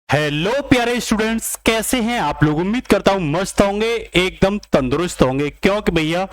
Hello प्यारे students, कैसे हैं आप लोग। उम्मीद करता हूं मस्त होंगे, एकदम तंदुरुस्त होंगे, क्योंकि भैया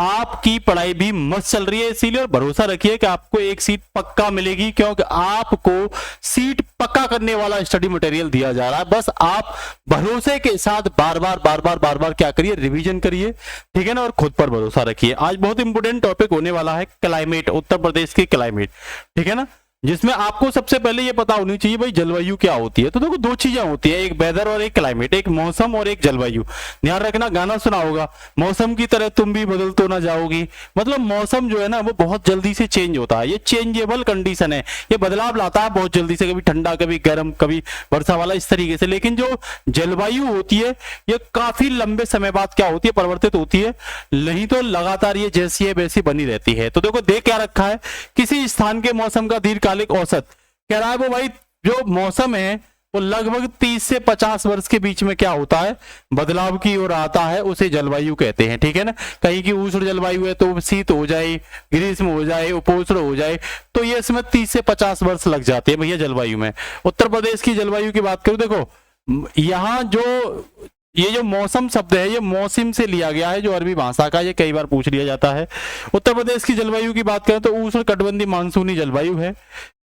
आपकी पढ़ाई भी मस्त चल रही है। इसीलिए और भरोसा रखिए कि आपको एक सीट पक्का मिलेगी, क्योंकि आपको सीट पक्का करने वाला स्टडी मटेरियल दिया जा रहा है। बस आप भरोसे के साथ बार बार क्या करिए, रिवीजन करिए, ठीक है ना, और खुद पर भरोसा रखिए। आज बहुत इंपोर्टेंट टॉपिक होने वाला है, क्लाइमेट, उत्तर प्रदेश की क्लाइमेट, ठीक है ना, जिसमें आपको सबसे पहले ये पता होनी चाहिए भाई जलवायु क्या होती है। तो देखो दो चीजें होती है, एक वेदर और एक क्लाइमेट, एक मौसम और एक जलवायु। ध्यान रखना, गाना सुना होगा, मौसम की तरह तुम भी बदल तो ना जाओगी। मतलब मौसम जो है ना वो बहुत जल्दी से चेंज होता है, ये चेंजेबल कंडीशन है, ये बदलाव लाता है बहुत जल्दी से, कभी ठंडा कभी गर्म कभी वर्षा वाला, इस तरीके से। लेकिन जो जलवायु होती है ये काफी लंबे समय बाद क्या होती है, परिवर्तित होती है, नहीं तो लगातार ये जैसी है वैसी बनी रहती है। तो देखो दे क्या रखा है, किसी स्थान के मौसम का दीर्घकालिक औसत कह रहा है वो भाई जो मौसम है वो लगभग 30 से 50 वर्ष के बीच में क्या होता है, बदलाव की ओर आता है, उसे जलवायु कहते हैं, ठीक है ना। कहीं की उष्ण जलवायु है तो शीत हो जाए, ग्रीष्म हो जाए, उपोष्ण हो जाए, तो ये इसमें 30 से 50 वर्ष लग जाते हैं भैया जलवायु में। उत्तर प्रदेश की जलवायु की बात करूं, देखो यहाँ जो ये जो मौसम शब्द है ये मौसम से लिया गया है, जो अरबी भाषा का, ये कई बार पूछ लिया जाता है। उत्तर प्रदेश की जलवायु की बात करें तो उष्ण कटिबंधीय मानसूनी जलवायु है।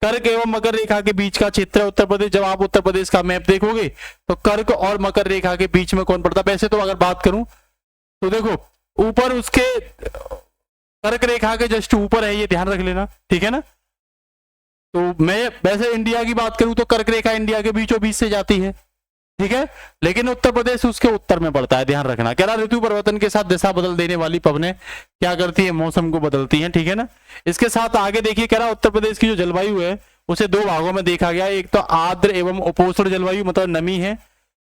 कर्क एवं मकर रेखा के बीच का क्षेत्र है उत्तर प्रदेश। जब आप उत्तर प्रदेश का मैप देखोगे तो कर्क और मकर रेखा के बीच में कौन पड़ता है। वैसे तो अगर बात करूं तो देखो ऊपर उसके कर्क रेखा के जस्ट ऊपर है, ये ध्यान रख लेना, ठीक है ना। तो मैं वैसे इंडिया की बात करूं तो कर्क रेखा इंडिया के बीचों बीच से जाती है, ठीक है, लेकिन उत्तर प्रदेश उसके उत्तर में पड़ता है। ध्यान रखना, कह रहा ऋतु परिवर्तन के साथ दिशा बदल देने वाली पवनें क्या करती है, मौसम को बदलती हैं, ठीक है ना। इसके साथ आगे देखिए, कह रहा उत्तर प्रदेश की जो जलवायु है उसे दो भागों में देखा गया है। एक तो आर्द्र एवं उपोष्ण जलवायु, मतलब नमी है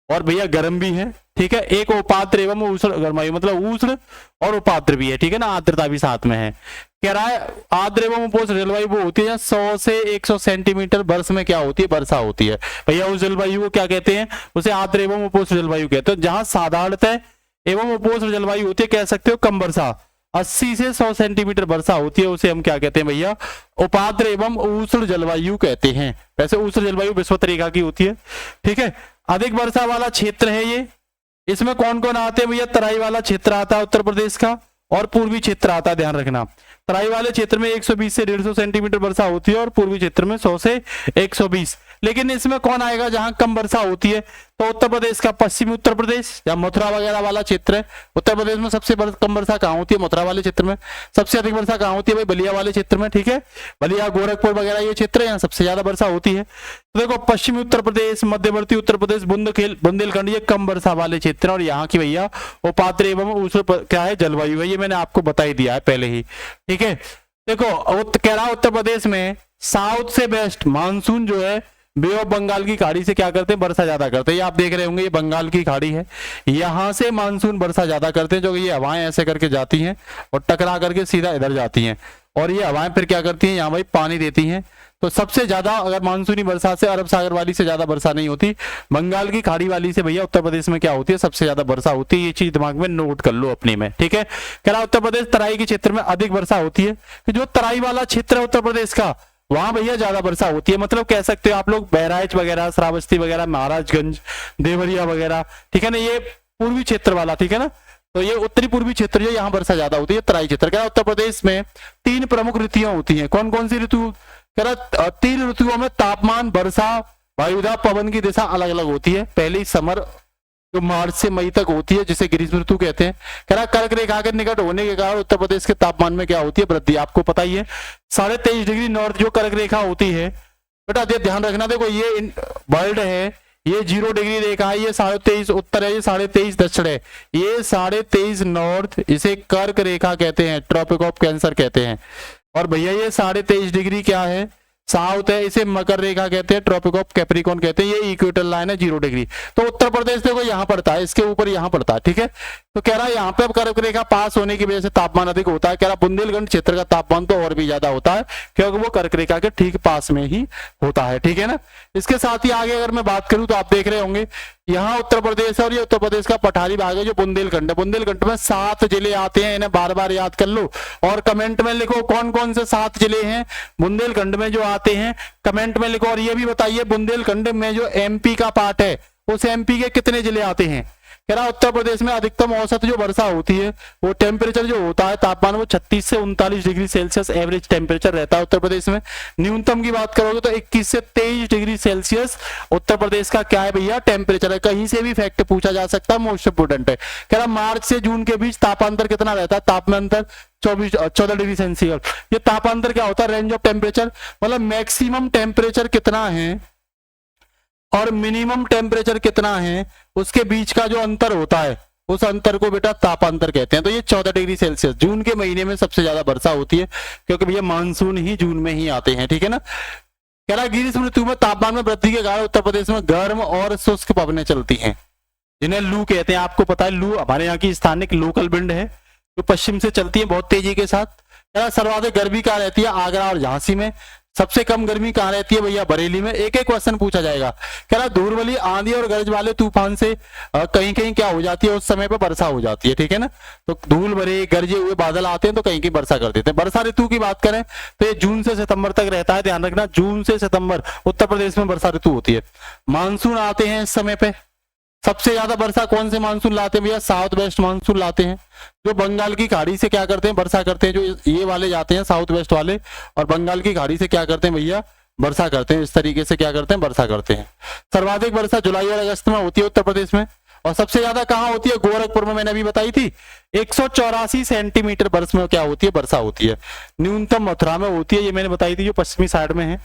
और भैया गर्म भी है, ठीक है। एक उपाद्र एवं उष्ण जलवायु, मतलब उष्ण और उपाद्र भी है, ठीक है ना, आर्द्रता भी साथ में है। कह रहा है आर्द्र एवं उपोष्ण जलवायु वो होती है 100 से 100 सेंटीमीटर वर्ष में क्या होती है, वर्षा होती है। भैया उस जलवायु को क्या कहते हैं, उसे आर्द्र एवं उपोष्ण जलवायु कहते हैं। जहां साधारणतः एवं उपोष्ण जलवायु होती है, कह सकते हो कम वर्षा, 80 से 100 सेंटीमीटर वर्षा होती है, उसे हम क्या कहते हैं भैया, उपाद्र एवं उष्ण जलवायु कहते हैं। वैसे उष्ण जलवायु विषुवत रेखा की होती है, ठीक है। अधिक वर्षा वाला क्षेत्र है ये, इसमें कौन कौन आते हैं भैया, तराई वाला क्षेत्र आता है उत्तर प्रदेश का और पूर्वी क्षेत्र आता है। ध्यान रखना, तराई वाले क्षेत्र में 120 से 150 सेंटीमीटर वर्षा होती है और पूर्वी क्षेत्र में 100 से 120। लेकिन इसमें कौन आएगा जहां कम वर्षा होती है, तो उत्तर प्रदेश का पश्चिमी उत्तर प्रदेश या मथुरा वगैरह वाला क्षेत्र है। उत्तर प्रदेश में सबसे कम वर्षा कहाँ होती है, मथुरा वाले क्षेत्र में। सबसे अधिक वर्षा कहाँ होती है भाई, बलिया वाले क्षेत्र में, ठीक है। बलिया गोरखपुर वगैरह ये क्षेत्र है, यहाँ सबसे ज्यादा वर्षा होती है। तो देखो पश्चिमी उत्तर प्रदेश, मध्यवर्ती उत्तर प्रदेश, बुंदेलखंड, ये कम वर्षा वाले क्षेत्र, और यहाँ की भैया उपाद्र एवं उष्ण क्या है, जलवायु है। ये मैंने आपको बता ही दिया है पहले ही, ठीक है। देखो कह रहा उत्तर प्रदेश में साउथ से वेस्ट मानसून जो है बे ऑफ बंगाल की खाड़ी से क्या करते हैं, वर्षा ज्यादा करते हैं। ये आप देख रहे होंगे, ये बंगाल की खाड़ी है, यहां से मानसून वर्षा ज्यादा करते हैं, जो कि ये हवाएं ऐसे करके जाती हैं और टकरा करके सीधा इधर जाती हैं, और ये हवाएं फिर क्या करती हैं, यहाँ भाई पानी देती हैं। तो सबसे ज्यादा अगर मानसूनी वर्षा से अरब सागर वाली से ज्यादा वर्षा नहीं होती, बंगाल की खाड़ी वाली से भैया उत्तर प्रदेश में क्या होती है, सबसे ज्यादा वर्षा होती है। ये चीज दिमाग में नोट कर लो अपने में, ठीक है। कह रहा उत्तर प्रदेश तराई के क्षेत्र में अधिक वर्षा होती है, जो तराई वाला क्षेत्र है उत्तर प्रदेश का, वहां भैया ज्यादा वर्षा होती है। मतलब कह सकते हो आप लोग बहराइच वगैरह, श्रावस्ती वगैरह, महाराजगंज, देवरिया वगैरह, ठीक है ना, ये पूर्वी क्षेत्र वाला, ठीक है ना। तो ये उत्तरी पूर्वी क्षेत्र जो यहाँ वर्षा ज्यादा होती है, तराई क्षेत्र। क्या उत्तर प्रदेश में 3 प्रमुख ऋतुएं होती हैं। कौन कौन सी ऋतु, कह रहा 3 ऋतुओं में तापमान, वर्षा, वायुदाब, पवन की दिशा अलग अलग होती है। पहली समर जो मार्च से मई तक होती है, जिसे ग्रीष्म ऋतु कहते हैं। कह रहा कर्क रेखा के निकट होने के कारण उत्तर प्रदेश के तापमान में क्या होती है, वृद्धि। आपको पता ही है 23.5 डिग्री नॉर्थ जो कर्क रेखा होती है, बेटा ध्यान रखना। देखो ये वर्ल्ड है, ये 0 डिग्री रेखा है, ये 23.5 उत्तर है, ये 23.5 दक्षिण है, ये 23.5 नॉर्थ, इसे कर्क रेखा कहते हैं, ट्रॉपिक ऑफ कैंसर कहते हैं। और भैया ये 23.5 डिग्री क्या है, साउथ है, इसे मकर रेखा कहते हैं, ट्रॉपिक ऑफ कैप्रिकॉन कहते हैं। ये इक्वेटर लाइन है 0 डिग्री। तो उत्तर प्रदेश देखो यहाँ पड़ता है, इसके ऊपर यहाँ पड़ता है, ठीक है। तो कह रहा है यहाँ पे अब कर्क रेखा पास होने की वजह से तापमान अधिक होता है। कह रहा बुंदेलखंड क्षेत्र का तापमान तो और भी ज्यादा होता है, क्योंकि वो कर्क रेखा के ठीक पास में ही होता है, ठीक है ना। इसके साथ ही आगे अगर मैं बात करूं तो आप देख रहे होंगे यहाँ उत्तर प्रदेश है और ये उत्तर प्रदेश का पठारी भाग है जो बुंदेलखंड है। बुंदेलखंड में 7 जिले आते हैं, इन्हें बार बार याद कर लो और कमेंट में लिखो कौन कौन से 7 जिले हैं बुंदेलखंड में जो आते हैं, कमेंट में लिखो। और ये भी बताइए बुंदेलखंड में जो एमपी का पार्ट है उस एमपी के कितने जिले आते हैं। कह रहा उत्तर प्रदेश में अधिकतम औसत जो वर्षा होती है वो टेम्परेचर जो होता है तापमान वो 36 से 39 डिग्री सेल्सियस एवरेज टेम्परेचर रहता है उत्तर प्रदेश में। न्यूनतम की बात करोगे तो 21 से 23 डिग्री सेल्सियस उत्तर प्रदेश का क्या है भैया टेम्परेचर है। कहीं से भी फैक्ट पूछा जा सकता है, मोस्ट इंपोर्टेंट है। कह रहा मार्च से जून के बीच तापांतर कितना रहता है, तापांतर 14 डिग्री सेल्सियस। ये तापांतर क्या होता है, रेंज ऑफ टेम्परेचर, मतलब मैक्सिमम टेम्परेचर कितना है और मिनिमम टेम्परेचर कितना है उसके बीच का जो अंतर होता है उस अंतर को बेटा तापांतर कहते हैं। तो ये 14 डिग्री सेल्सियस जून के महीने में सबसे ज्यादा वर्षा होती है क्योंकि भैया मानसून ही जून में ही आते हैं, ठीक है ना। कह रहा ग्रीष्म ऋतु में तापमान में वृद्धि के कारण उत्तर प्रदेश में गर्म और शुष्क पवनें चलती हैं जिन्हें लू कहते हैं। आपको पता है लू हमारे यहाँ की स्थानिक लोकल विंड है जो पश्चिम से चलती है बहुत तेजी के साथ। कह रहा सर्वाधिक गर्मी कहाँ रहती है, आगरा और झांसी में। सबसे कम गर्मी कहाँ रहती है भैया, बरेली में। एक एक क्वेश्चन पूछा जाएगा। कह रहा धूलभरी आंधी और गरज वाले तूफान से कहीं कहीं क्या हो जाती है, उस समय पर वर्षा हो जाती है, ठीक है ना। तो धूल भरे गरजे हुए बादल आते हैं तो कहीं कहीं वर्षा कर देते हैं। वर्षा ऋतु की बात करें तो ये जून से सितंबर तक रहता है, ध्यान रखना जून से सितंबर उत्तर प्रदेश में वर्षा ऋतु होती है। मानसून आते हैं इस समय पे। सबसे ज्यादा वर्षा कौन से मानसून लाते हैं भैया, साउथ वेस्ट मानसून लाते हैं जो बंगाल की खाड़ी से क्या करते हैं, वर्षा करते हैं। जो ये वाले जाते हैं साउथ वेस्ट वाले और बंगाल की खाड़ी से क्या करते हैं भैया, वर्षा करते हैं। इस तरीके से क्या करते हैं, वर्षा करते हैं। सर्वाधिक वर्षा जुलाई और अगस्त में होती है उत्तर प्रदेश में और सबसे ज्यादा कहाँ होती है, गोरखपुर में। मैंने अभी बताई थी 184 सेंटीमीटर वर्ष में क्या होती है, वर्षा होती है। न्यूनतम मथुरा में होती है, ये मैंने बताई थी जो पश्चिमी साइड में है।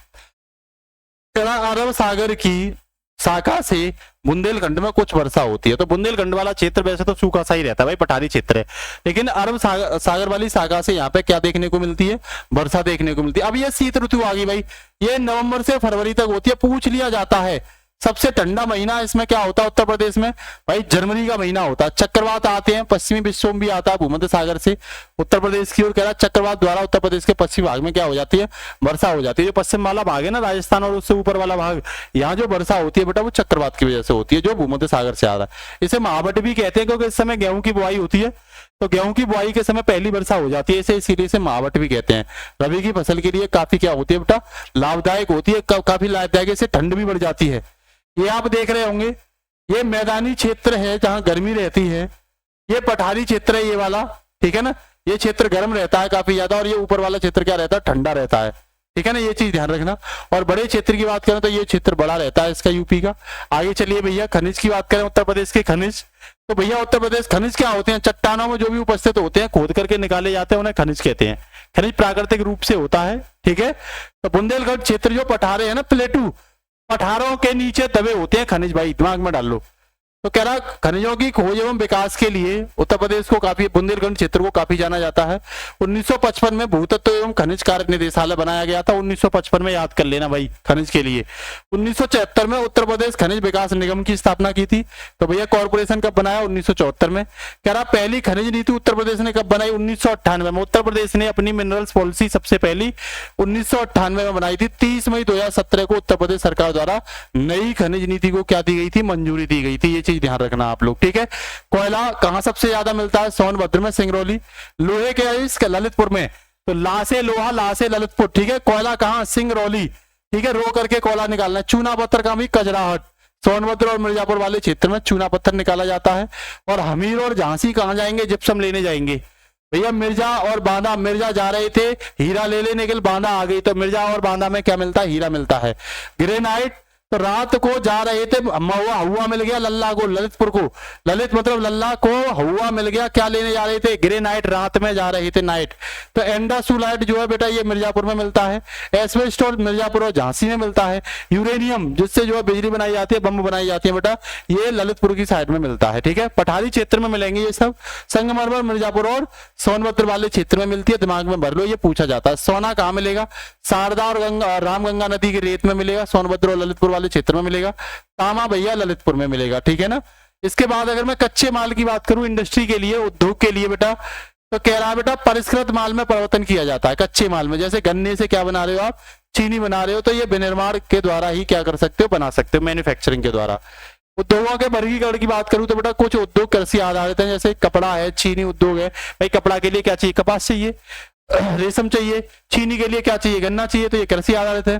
अरब सागर की शाखा से बुंदेलखंड में कुछ वर्षा होती है। तो बुंदेलखंड वाला क्षेत्र वैसे तो सूखा सा ही रहता है भाई, पठारी क्षेत्र है, लेकिन अरब सागर वाली शाखा से यहाँ पे क्या देखने को मिलती है, वर्षा देखने को मिलती है। अब ये शीत ऋतु आ गई भाई, ये नवंबर से फरवरी तक होती है। पूछ लिया जाता है सबसे ठंडा महीना इसमें क्या होता है उत्तर प्रदेश में, भाई जनवरी का महीना होता है। चक्रवात आते हैं, पश्चिमी विक्षोभ भी आता है भूमध्य सागर से उत्तर प्रदेश की ओर। कह रहा चक्रवात द्वारा उत्तर प्रदेश के पश्चिमी भाग में क्या हो जाती है, वर्षा हो जाती है। जो पश्चिम वाला भाग है ना राजस्थान और उससे ऊपर वाला भाग, यहाँ जो वर्षा होती है बेटा वो चक्रवात की वजह से होती है जो भूमध्य सागर से आ रहा है। इसे महावट भी कहते हैं क्योंकि इस समय गेहूं की बुआई होती है, तो गेहूं की बुआई के समय पहली वर्षा हो जाती है, इसे इसीलिए से महावट भी कहते हैं। रबी की फसल के लिए काफी क्या होती है बेटा, लाभदायक होती है, काफी लाभदायक। इससे ठंड भी बढ़ जाती है। ये आप देख रहे होंगे ये मैदानी क्षेत्र है जहां गर्मी रहती है, ये पठारी क्षेत्र है ये वाला, ठीक है ना। ये क्षेत्र गर्म रहता है काफी ज्यादा और ये ऊपर वाला क्षेत्र क्या रहता है, ठंडा रहता है, ठीक है ना। ये चीज ध्यान रखना। और बड़े क्षेत्र की बात करें तो ये क्षेत्र बड़ा रहता है इसका यूपी का। आगे चलिए भैया खनिज की बात करें, उत्तर प्रदेश के खनिज। तो भैया उत्तर प्रदेश खनिज क्या होते हैं, चट्टानों में जो भी उपस्थित होते हैं खोद करके निकाले जाते हैं उन्हें खनिज कहते हैं। खनिज प्राकृतिक रूप से होता है, ठीक है। तो बुंदेलखंड क्षेत्र जो पठारे है ना, प्लेटू पठारों के नीचे दबे होते हैं खनिज, भाई दिमाग में डाल लो। तो कह रहा खनिजों की खोज एवं विकास के लिए उत्तर प्रदेश को काफी, बुंदेलखंड क्षेत्र को काफी जाना जाता है। 1955 में भूतत्व एवं खनिज कार्य निदेशालय बनाया गया था। 1955 में याद कर लेना भाई खनिज के लिए। 1974 में उत्तर प्रदेश खनिज विकास निगम की स्थापना की थी। तो भैया कॉर्पोरेशन कब बनाया, 1974 में। कह रहा पहली खनिज नीति उत्तर प्रदेश ने कब बनाई, 1998 में। उत्तर प्रदेश ने अपनी मिनरल्स पॉलिसी सबसे पहली 1998 में बनाई थी। 30 मई 2017 को उत्तर प्रदेश सरकार द्वारा नई खनिज नीति को क्या दी गई थी, मंजूरी दी गई थी। ये ध्यान रखना आप लोग, ठीक है। कोयला कहां सबसे ज्यादा मिलता है, सोनभद्र में, सिंगरौली। लोहे के ललितपुर में, तो ला से लोहा, ला से ललितपुर, ठीक है। कोयला कहां, सिंगरौली, ठीक है। रो करके कोयला निकालना है। चूना पत्थर का भी कजराहट, सोनभद्र और मिर्जापुर वाले क्षेत्र में चूना पत्थर निकाला जाता है। और हमीर और झांसी कहां जाएंगे, जिप्सम लेने जाएंगे भैया। मिर्जा और बांदा, मिर्जा जा रहे थे हीरा ले लेने के लिए, बांदा आ गई, तो मिर्जा और बांदा में क्या मिलता है, हीरा मिलता है। ग्रेनाइट, तो रात को जा रहे थे, हुआ मिल गया लल्ला को, ललितपुर को, ललित मतलब लल्ला को हुआ मिल गया, क्या लेने जा रहे थे, ग्रेनाइट, रात में जा रहे थे नाइट। तो एंडासुलाइट जो है बेटा ये मिर्जापुर में मिलता है। एस्बेस्टोस मिर्जापुर और झांसी में मिलता है। यूरेनियम जिससे जो है बिजली बनाई जाती है, बम बनाई जाती है बेटा, ये ललितपुर की साइड में मिलता है, ठीक है। पठारी क्षेत्र में मिलेंगे ये सब। संगमरमर मिर्जापुर और सोनभद्र वाले क्षेत्र में मिलती है, दिमाग में भर लो, ये पूछा जाता है। सोना कहाँ मिलेगा, शारदा और रामगंगा नदी की रेत में मिलेगा, सोनभद्र और ललितपुर क्षेत्र में मिलेगा। तांबा भैया ललितपुर में मिलेगा, ठीक है ना। इसके बाद अगर मैं कच्चे माल की बात करूं, इंडस्ट्री के लिए, उद्योग के लिए बेटा, तो कह रहा है बेटा परिष्कृत माल में परिवर्तन किया जाता है। कच्चे माल में जैसे गन्ने से क्या बना रहे हो आप, चीनी बना रहे हो, तो ये विनिर्माण के द्वारा ही क्या कर सकते हो, बना सकते हो, मैन्युफैक्चरिंग के द्वारा। उद्योगों के वर्गीकरण की बात करूं तो बेटा कुछ उद्योग कृषि आधारित हैं, जैसे कपड़ा है, चीनी उद्योग है। भाई कपड़ा के लिए क्या चाहिए, कपास चाहिए, रेशम चाहिए। चीनी के लिए क्या चाहिए, गन्ना चाहिए, तो ये कृषि आधारित है।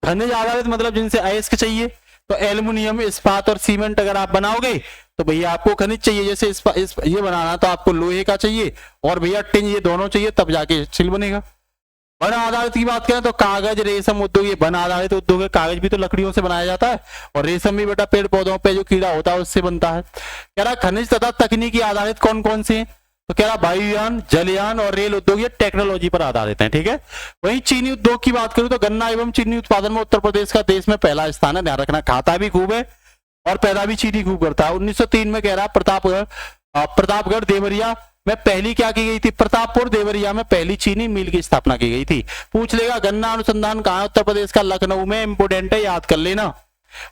खनिज आधारित मतलब जिनसे अयस्क चाहिए, तो एल्युमिनियम, इस्पात और सीमेंट अगर आप बनाओगे तो भैया आपको खनिज चाहिए। जैसे ये बनाना तो आपको लोहे का चाहिए और भैया टिन, ये दोनों चाहिए, तब जाके स्टील बनेगा। वन आधारित की बात करें तो कागज, रेशम उद्योग, ये वन आधारित उद्योग है। कागज भी तो लकड़ियों से बनाया जाता है और रेशम भी बेटा पेड़ पौधों पे जो कीड़ा होता है उससे बनता है। कह रहा खनिज तथा तकनीकी आधारित कौन कौन से हैं, तो कह रहा वायुयान, जलयान और रेल उद्योग ये टेक्नोलॉजी पर आधारित हैं। ठीक है। वहीं चीनी उद्योग की बात करूं तो गन्ना एवं चीनी उत्पादन में उत्तर प्रदेश का देश में पहला स्थान है। ध्यान रखना, खाता भी खूब है और पैदा भी चीनी खूब करता है। 1903 में कह रहा प्रतापगढ़ देवरिया में पहली क्या की गई थी, प्रतापपुर देवरिया में पहली चीनी मिल की स्थापना की गई थी। पूछ लेगा गन्ना अनुसंधान कहाँ है, उत्तर प्रदेश का लखनऊ में, इंपोर्टेंट है, याद कर लेना।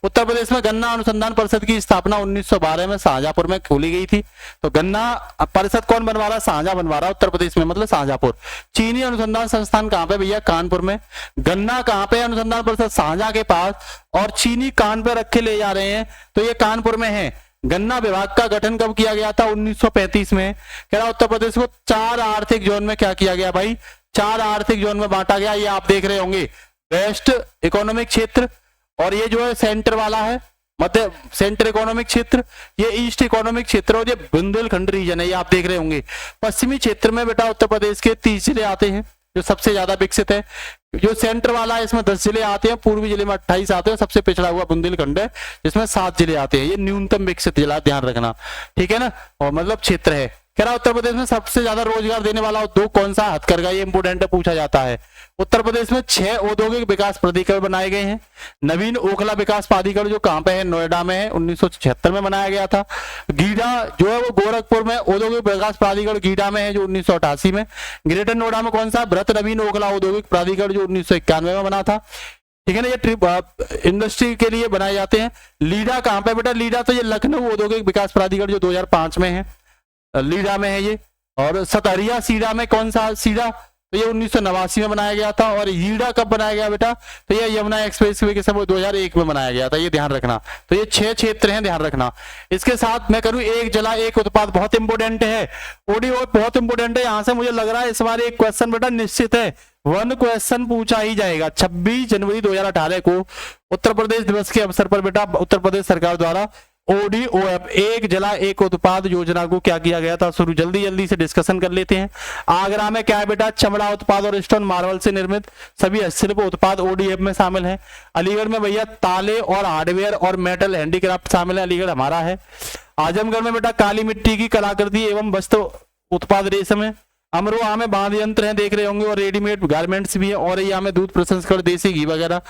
उत्तर प्रदेश में गन्ना अनुसंधान परिषद की स्थापना 1912 में शाहजहांपुर में खोली गई थी। तो गन्ना परिषद कौन बनवा रहा है, शाहजहां बनवा रहा है उत्तर प्रदेश में, मतलब शाहजहांपुर। चीनी अनुसंधान संस्थान कहां पे भैया, कानपुर में। गन्ना कहां पे, अनुसंधान परिषद शाहजहां के पास, और चीनी कान पे रखे ले जा रहे हैं तो ये कानपुर में है। गन्ना विभाग का गठन कब किया गया था, 1935 में। कह रहा उत्तर प्रदेश को 4 आर्थिक जोन में क्या किया गया भाई, 4 आर्थिक जोन में बांटा गया। ये आप देख रहे होंगे, वेस्ट इकोनॉमिक क्षेत्र, और ये जो है सेंटर वाला है मध्य सेंटर इकोनॉमिक क्षेत्र, ये ईस्ट इकोनॉमिक क्षेत्र, और ये बुंदेलखंड रीजन है, ये आप देख रहे होंगे। पश्चिमी क्षेत्र में बेटा उत्तर प्रदेश के 30 जिले आते हैं जो सबसे ज्यादा विकसित है। जो सेंटर वाला है इसमें 10 जिले आते हैं, पूर्वी जिले में 28 आते हैं, सबसे पिछड़ा हुआ बुंदेलखंड है जिसमें 7 जिले आते हैं। ये न्यूनतम विकसित जिला, ध्यान रखना, ठीक है ना, और मतलब क्षेत्र है। कह रहा उत्तर प्रदेश में सबसे ज्यादा रोजगार देने वाला उद्योग कौन सा, हथकरघा, ये इंपोर्टेंट है, पूछा जाता है। उत्तर प्रदेश में 6 औद्योगिक विकास प्राधिकरण बनाए गए हैं। नवीन ओखला विकास प्राधिकरण जो कहां पे है, नोएडा में है, 1976 में बनाया गया था। गीडा जो है वो गोरखपुर में, औद्योगिक विकास प्राधिकरण गीडा में है जो 1988 में। ग्रेटर नोएडा में कौन सा, भरत नवीन ओखला औद्योगिक प्राधिकरण जो 1991 में बना था। ठीक है ना, ये ट्रिप इंडस्ट्री के लिए बनाए जाते हैं। लीडा कहां पे बेटा, लीडा तो ये लखनऊ औद्योगिक विकास प्राधिकरण जो 2005 में है, लीडा में है ये। और सतहरिया सीडा में कौन सा, सीडा तो ये 1989 में बनाया गया था। और हीड़ा कब बनाया गया बेटा, तो ये यमुना एक्सप्रेसवे के समय 2001 में बनाया गया था, ये ध्यान रखना। तो ये 6 क्षेत्र हैं, ध्यान रखना। इसके साथ मैं करूं एक जला एक उत्पाद, बहुत इंपोर्टेंट है, ओडीओ बहुत इंपोर्टेंट है। यहां से मुझे लग रहा है इस बार एक क्वेश्चन बेटा निश्चित है, 1 क्वेश्चन पूछा ही जाएगा। 26 जनवरी 2018 को उत्तर प्रदेश दिवस के अवसर पर बेटा उत्तर प्रदेश सरकार द्वारा ODOF एक जला एक उत्पाद योजना को क्या किया गया था शुरू। जल्दी जल्दी से डिस्कशन कर लेते हैं। आगरा में क्या है बेटा, चमड़ा उत्पाद और स्टोन मार्बल से निर्मित सभी हस्तशिल्प उत्पाद ODF में शामिल है। अलीगढ़ में भैया ताले और हार्डवेयर और मेटल हैंडीक्राफ्ट शामिल है, अलीगढ़ हमारा है। आजमगढ़ में बेटा काली मिट्टी की कलाकृति एवं वस्त्र उत्पाद रेशम है। अमरोहा में बांध यंत्र है, देख रहे होंगे, और रेडीमेड गारमेंट्स भी है। और यहाँ में दूध प्रसंस्करण, देसी घी वगैरह।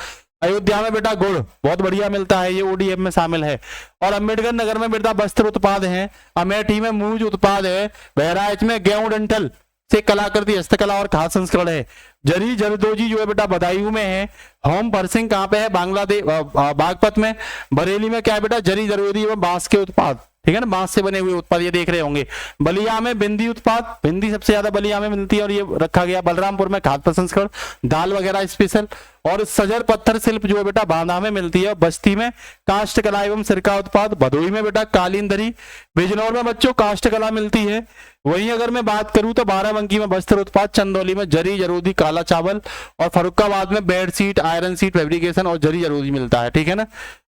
अयोध्या में बेटा गुड़ बहुत बढ़िया मिलता है, ये ODF में शामिल है। और अम्बेडकर नगर में बेटा वस्त्र उत्पाद है। अमेठी में मूज उत्पाद है। बहराइच में गेहूं डंठल से कलाकृति, हस्तकला और खाद्य संस्करण है। जरी जरदोजी जो है बेटा बदायूं में है। होम फर्सिंग कहाँ पे है, बांग्लादेश बागपत में। बरेली में क्या है बेटा, जरी जरदोजी एवं बांस के उत्पाद, ठीक है ना, बांस से बने हुए उत्पाद, ये देख रहे होंगे। बलिया में बिंदी उत्पाद, बिंदी सबसे ज्यादा बलिया में मिलती है और ये रखा गया। बलरामपुर में खाद्य प्रसंस्करण, दाल वगैरह स्पेशल। और सजर पत्थर शिल्प जो है बेटा बांदा में मिलती है। बस्ती में काष्ठ कला एवं सिरका उत्पाद। भदोई में बेटा कालीन दरी। बिजनौर में बच्चों काष्ठ कला मिलती है। वहीं अगर मैं बात करूं तो बाराबंकी में वस्त्र उत्पाद। चंदौली में जरी जरोदी काला चावल। और फरुखाबाद में bed sheet, iron seat fabrication और जरी जरोदी मिलता है, ठीक है ना।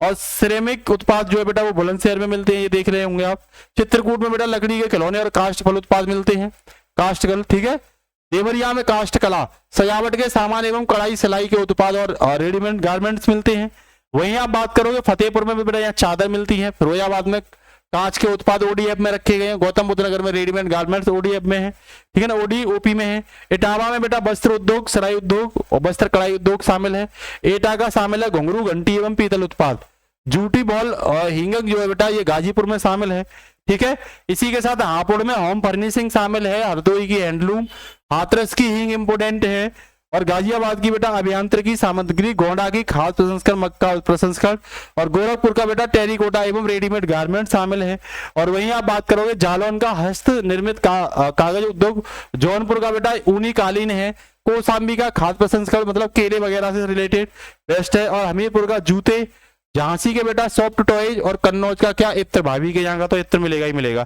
और सिरेमिक उत्पाद जो है बेटा वो बुलंदशहर में मिलते हैं, ये देख रहे होंगे आप। चित्रकूट में बेटा लकड़ी के खिलौने और काष्ठ फल उत्पाद मिलते हैं, काष्ठकल, ठीक है। देवरिया में काष्ठ कला, सजावट के सामान एवं कढ़ाई सिलाई के उत्पाद और रेडीमेड गारमेंट्स मिलते हैं। वहीं आप बात करोगे फतेहपुर में भी बेटा यहाँ चादर मिलती है। फिरोजाबाद में कांच के उत्पाद ODF में रखे गए हैं। गौतम बुद्ध नगर में रेडीमेड गारमेंट्स ODF में है, ठीक है ना, ODOP में है। इटावा में बेटा वस्त्र उद्योग, सराई उद्योग और वस्त्र कढ़ाई उद्योग शामिल है। एटा का शामिल है घुंघरू, घंटी एवं पीतल उत्पाद। जूटी बॉल और हिंगक जो है बेटा ये गाजीपुर में शामिल है, ठीक है। इसी के साथ हापुड़ में होम फर्निशिंग शामिल है। हरदोई की हैंडलूम, हाथरस की हींग इंपोर्टेंट है। और गाजियाबाद की बेटा अभियांत्रिकी सामग्री, गोंडा की खाद्य प्रसंस्करण, मक्का प्रसंस्करण। और गोरखपुर का बेटा टेरिकोटा एवं रेडीमेड गारमेंट शामिल है। और वहीं आप बात करोगे जालौन का हस्त निर्मित कागज उद्योग। जौनपुर का बेटा ऊनी कालीन है। कौशाम्बी का खाद्य प्रसंस्करण मतलब केले वगैरह से रिलेटेड बेस्ट है। और हमीरपुर का जूते झांसी के बेटा सॉफ्ट टॉयज और कन्नौज का क्या इत्र, भाभी के यहाँ का तो इत्र मिलेगा ही मिलेगा।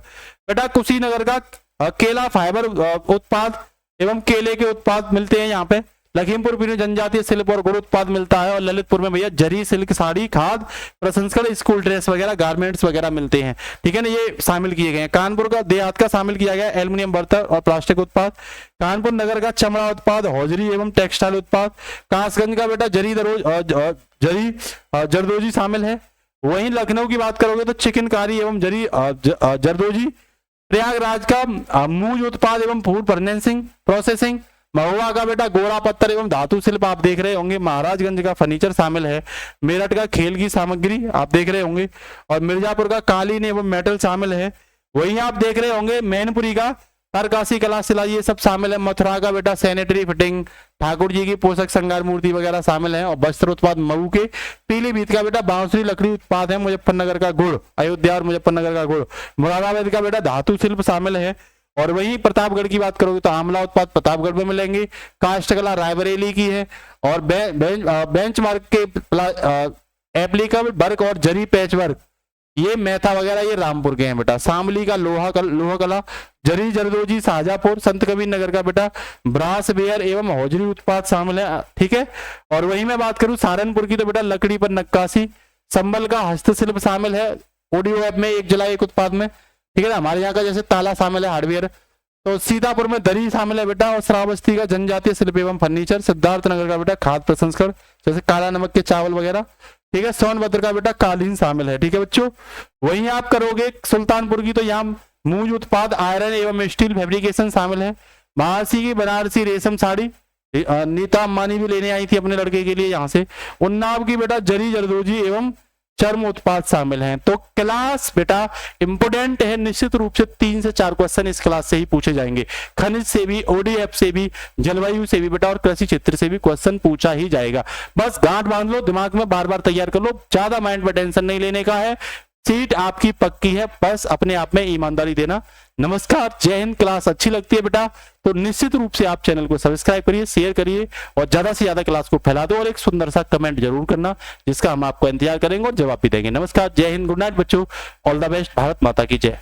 बेटा कुशीनगर का केला फाइबर उत्पाद एवं केले के उत्पाद मिलते हैं यहाँ पे। लखीमपुर खीरी जनजातीय शिल्प और गुड़ उत्पाद मिलता है। और ललितपुर में भैया जरी, सिल्क, साड़ी, खाद प्रसंस्करण, स्कूल ड्रेस वगैरह, गारमेंट्स वगैरह मिलते हैं, ठीक है ना, ये शामिल किए गए हैं। कानपुर का देहात का शामिल किया गया एल्युमिनियम बर्तन और प्लास्टिक उत्पाद। कानपुर नगर का चमड़ा उत्पाद, हौजरी एवं टेक्सटाइल उत्पाद। कासगंज का बेटा जरदोजी शामिल है। वहीं लखनऊ की बात करोगे तो चिकनकारी एवं जरदोजी। प्रयागराज का मूज उत्पाद एवं फूड प्रोसेसिंग। महुआ का बेटा गोरा पत्थर एवं धातु शिल्प आप देख रहे होंगे। महाराजगंज का फर्नीचर शामिल है। मेरठ का खेल की सामग्री आप देख रहे होंगे। और मिर्जापुर का कालीन एवं मेटल शामिल है। वहीं आप देख रहे होंगे मैनपुरी का तारकासी कला सिलाई, ये सब शामिल है। मथुरा का बेटा सैनिटरी फिटिंग, ठाकुर जी की पोषक श्रृंगार मूर्ति वगैरह शामिल है। और वस्त्र उत्पाद मऊ के। पीलीभीत का बेटा बांसुरी लकड़ी उत्पाद है। मुजफ्फरनगर का गुड़, अयोध्या और मुजफ्फरनगर का गुड़। मुरादाबाद का बेटा धातु शिल्प शामिल है। और वहीं प्रतापगढ़ की बात करोगे तो आंवला उत्पाद प्रतापगढ़ में मिलेंगे। काष्ठकला रायबरेली की है। और बेंचमार्क के एप्लीकेबल वर्क और जरी पैच वर्क, ये मैथा वगैरह ये रामपुर के हैं बेटा। शामली का लोहा कला, जरी जरदोजी शाहजहांपुर। संत कबीर नगर का बेटा ब्रास वेयर एवं हौजरी उत्पाद शामिल है, ठीक है। और वहीं मैं बात करूं सहारनपुर की तो बेटा लकड़ी पर नक्काशी, संबल का हस्तशिल्प शामिल है। ऑडियो ऐप में 1 जुलाई 1 उत्पाद में, ठीक है ना। हमारे यहाँ का जैसे ताला शामिल है हार्डवेयर। तो सीतापुर में दरी शामिल है बेटा। और श्रावस्ती का जनजातीय शिल्प एवं फर्नीचर। सिद्धार्थनगर का बेटा खाद्य प्रसंस्करण जैसे काला नमक के चावल वगैरह, ठीक है। सोनभद्र का बेटा कालीन शामिल है, ठीक है बच्चों। वहीं आप करोगे सुल्तानपुर की तो यहाँ मूज उत्पाद, आयरन एवं स्टील फैब्रिकेशन शामिल है। महासी की बनारसी रेशम साड़ी, नीता अंबानी भी लेने आई थी अपने लड़के के लिए यहाँ से। उन्नाव की बेटा जरी जरदोजी एवं चर्म उत्पाद शामिल हैं। तो क्लास बेटा इंपोर्टेंट है, निश्चित रूप से 3 से 4 क्वेश्चन इस क्लास से ही पूछे जाएंगे। खनिज से भी, ओडीएफ से भी, जलवायु से भी बेटा और कृषि क्षेत्र से भी क्वेश्चन पूछा ही जाएगा। बस गांठ बांध लो, दिमाग में बार बार तैयार कर लो, ज्यादा माइंड पर टेंशन नहीं लेने का है। सीट आपकी पक्की है, बस अपने आप में ईमानदारी देना। नमस्कार, जय हिंद। क्लास अच्छी लगती है बेटा तो निश्चित रूप से आप चैनल को सब्सक्राइब करिए, शेयर करिए और ज्यादा से ज्यादा क्लास को फैला दो। और एक सुंदर सा कमेंट जरूर करना जिसका हम आपको इंतजार करेंगे और जवाब भी देंगे। नमस्कार, जय हिंद, गुड नाइट बच्चों, ऑल द बेस्ट, भारत माता की जय।